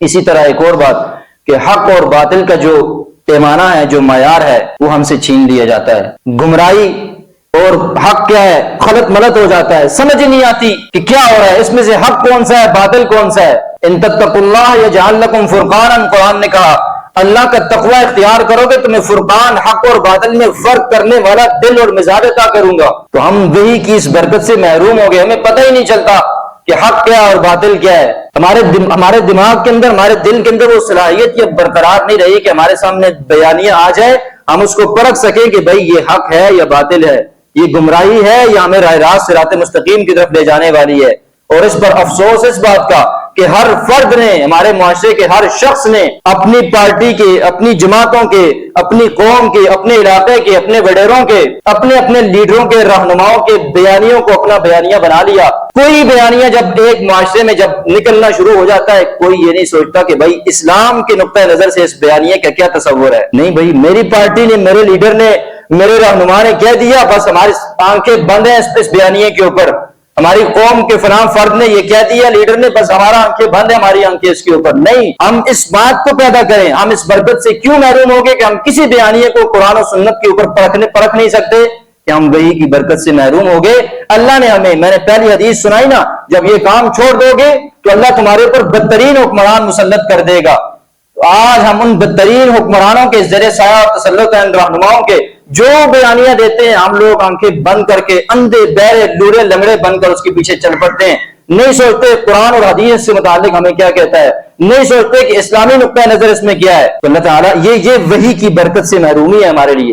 اسی طرح ایک اور بات کہ حق اور باطل کا جو پیمانہ ہے، جو معیار ہے، وہ ہم سے چھین لیا جاتا ہے۔ گمراہی اور حق کیا ہے خلط ملط ہو جاتا ہے، سمجھ ہی نہیں آتی کہ کیا ہو رہا ہے، اس میں سے حق کون سا ہے، باطل کون سا ہے۔ ان تتقوا اللہ یجعل لکم فرقانا، قرآن نے کہا اللہ کا تقوی اختیار کرو گے تمہیں فرقان، حق اور باطل میں فرق کرنے والا دل اور مزاج عطا کروں گا۔ تو ہم وہی کی اس برکت سے محروم ہو گئے، ہمیں پتہ ہی نہیں چلتا کہ حق کیا اور باطل کیا ہے۔ ہمارے دماغ کے اندر، ہمارے دل کے اندر وہ صلاحیت یہ برقرار نہیں رہی کہ ہمارے سامنے بیانیہ آ جائے، ہم اس کو پرکھ سکیں کہ بھئی یہ حق ہے یا باطل ہے، یہ گمراہی ہے یا ہمیں راہ راست صراط مستقیم کی طرف لے جانے والی ہے۔ اور اس پر افسوس اس بات کا کہ ہر فرد نے، ہمارے معاشرے کے ہر شخص نے اپنی پارٹی کے، اپنی جماعتوں کے، اپنی قوم کے، اپنے علاقے کے، اپنے وڈیروں کے، اپنے لیڈروں کے، رہنماؤں کے بیانیوں کو اپنا بیانیہ بنا لیا۔ کوئی بیانیہ جب ایک معاشرے میں جب نکلنا شروع ہو جاتا ہے، کوئی یہ نہیں سوچتا کہ بھائی اسلام کے نقطہ نظر سے اس بیانیے کا کیا تصور ہے۔ نہیں بھائی، میری پارٹی نے، میرے لیڈر نے، میرے رہنما نے کہہ دیا، بس ہماری آنکھیں بند ہیں اس بیانیے کے اوپر۔ ہماری قوم کے فلاں فرد نے یہ کہہ دیا، لیڈر نے، بس ہمارا آنکھیں بند ہے، ہماری آنکھیں اس کے اوپر نہیں۔ ہم اس بات کو پیدا کریں، ہم اس برکت سے کیوں محروم ہو گئے کہ ہم کسی بیانیے کو قرآن و سنت کے اوپر پرکھ نہیں سکتے، کہ ہم وحی کی برکت سے محروم ہو گئے۔ اللہ نے ہمیں، میں نے پہلی حدیث سنائی نا، جب یہ کام چھوڑ دو گے تو اللہ تمہارے اوپر بدترین حکمران مسلط کر دے گا۔ آج ہم ان بدترین حکمرانوں کے زیر سایہ اور تسلط ہیں، رہنماؤں کے جو بیانیاں دیتے ہیں، ہم لوگ آنکھیں بند کر کے، اندھے بہرے لورے لنگڑے بن کر اس کے پیچھے چل پڑتے ہیں۔ نہیں سوچتے قرآن اور حدیث سے متعلق ہمیں کیا کہتا ہے، نہیں سوچتے کہ اسلامی نقطہ نظر اس میں کیا ہے۔ تو اللہ تعالیٰ یہ وحی کی برکت سے محرومی ہے ہمارے لیے۔